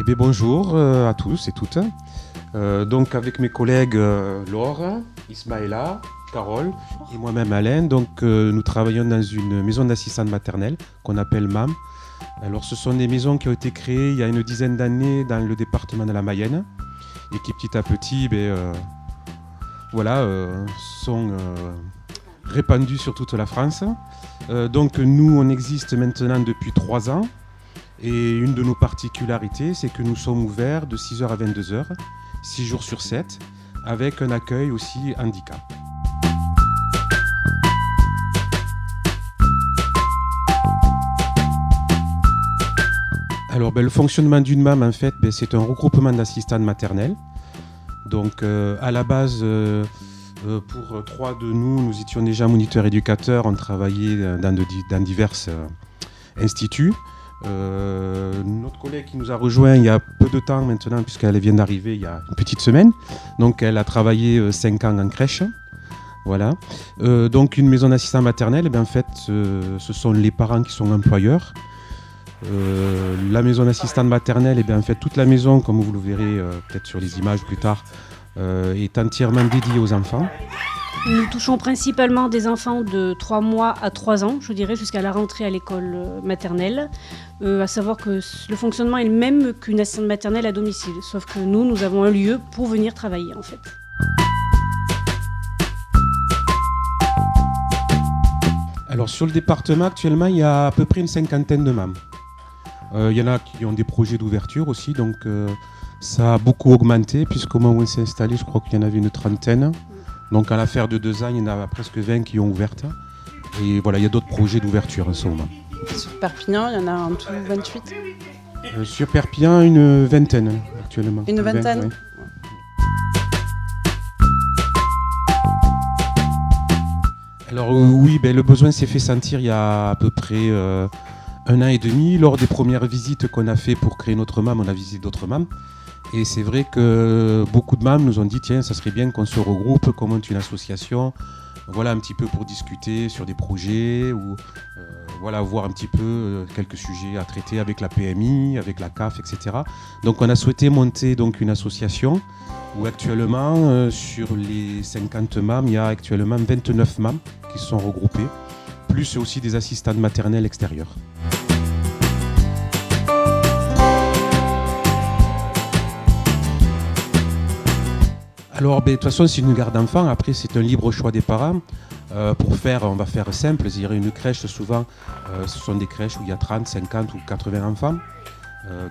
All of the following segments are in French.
bien, bonjour à tous et toutes. Donc avec mes collègues Laure, Ismaëla, Carole et moi-même Alain, nous travaillons dans une maison d'assistante maternelle qu'on appelle MAM. Alors ce sont des maisons qui ont été créées il y a une dizaine d'années dans le département de la Mayenne et qui petit à petit sont répandues sur toute la France. Donc nous on existe maintenant depuis 3 ans. Et une de nos particularités, c'est que nous sommes ouverts de 6h à 22h, 6 jours sur 7, avec un accueil aussi handicap. Alors le fonctionnement d'une MAM, en fait, c'est un regroupement d'assistantes maternelles. Donc à la base, pour 3 de nous étions déjà moniteurs éducateurs, on travaillait dans divers instituts. Notre collègue qui nous a rejoint il y a peu de temps maintenant, puisqu'elle vient d'arriver il y a une petite semaine, donc elle a travaillé 5 ans en crèche. Voilà. Donc une maison d'assistants maternelle, en fait, ce sont les parents qui sont employeurs. La maison d'assistante maternelle, en fait, toute la maison, comme vous le verrez peut-être sur les images plus tard, est entièrement dédiée aux enfants. Nous touchons principalement des enfants de 3 mois à 3 ans, je dirais, jusqu'à la rentrée à l'école maternelle. À savoir que le fonctionnement est le même qu'une assistante maternelle à domicile, sauf que nous avons un lieu pour venir travailler, en fait. Alors sur le département, actuellement, il y a à peu près une 50aine de MAM. Il y en a qui ont des projets d'ouverture aussi, donc ça a beaucoup augmenté, puisqu'au moment où on s'est installé, je crois qu'il y en avait une 30aine. Donc à l'affaire de 2 ans, il y en a presque 20 qui ont ouvert. Et voilà, il y a d'autres projets d'ouverture en ce moment. Sur Perpignan, il y en a en tout 28. Sur Perpignan, une vingtaine actuellement. Une vingtaine 20, ouais. Alors oui, le besoin s'est fait sentir il y a à peu près 1 an et demi. Lors des premières visites qu'on a fait pour créer notre MAM, on a visité d'autres MAM. Et c'est vrai que beaucoup de MAM nous ont dit tiens, ça serait bien qu'on se regroupe, qu'on monte une association, voilà, un petit peu pour discuter sur des projets ou voir un petit peu quelques sujets à traiter avec la PMI, avec la CAF, etc. Donc on a souhaité monter donc une association où actuellement sur les 50 MAM, il y a actuellement 29 MAM qui se sont regroupées, plus aussi des assistantes maternelles extérieures. Alors, de toute façon, c'est une garde d'enfants. Après, c'est un libre choix des parents. On va faire simple. C'est-à-dire une crèche, souvent, ce sont des crèches où il y a 30, 50 ou 80 enfants.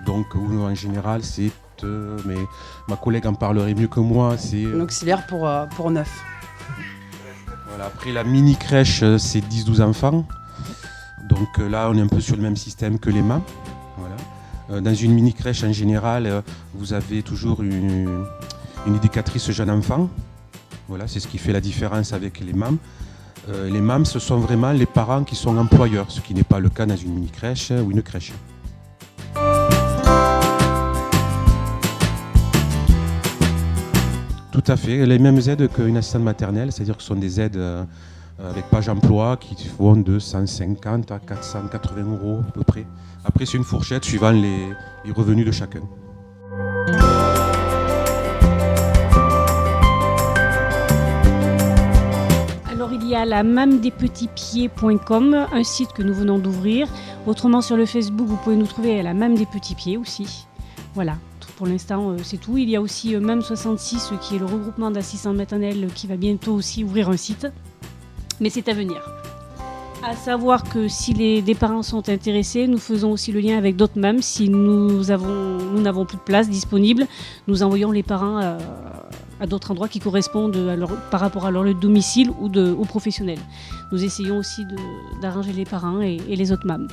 Où, en général, c'est... mais ma collègue en parlerait mieux que moi. C'est un auxiliaire pour 9. Voilà, après, la mini-crèche, c'est 10-12 enfants. Donc là, on est un peu sur le même système que les MAM. Voilà. Dans une mini-crèche, en général, vous avez toujours une éducatrice jeune enfant. Voilà, c'est ce qui fait la différence avec les MAM. Les MAM, ce sont vraiment les parents qui sont employeurs, ce qui n'est pas le cas dans une mini-crèche ou une crèche. Tout à fait, les mêmes aides qu'une assistante maternelle, c'est-à-dire que ce sont des aides avec page emploi qui vont de 150 à 480 € à peu près. Après, c'est une fourchette suivant les revenus de chacun. Alors il y a la mamdespetitspieds.com, un site que nous venons d'ouvrir. Autrement sur le Facebook, vous pouvez nous trouver à la Mam des Petits Pieds aussi. Voilà, pour l'instant c'est tout. Il y a aussi MAM66 qui est le regroupement d'assistantes maternelles qui va bientôt aussi ouvrir un site. Mais c'est à venir. À savoir que si des parents sont intéressés, nous faisons aussi le lien avec d'autres MAM. Si nous n'avons plus de place disponible, nous envoyons les parents à d'autres endroits qui correspondent par rapport à leur lieu de domicile ou aux professionnels. Nous essayons aussi d'arranger les parents et les autres MAM.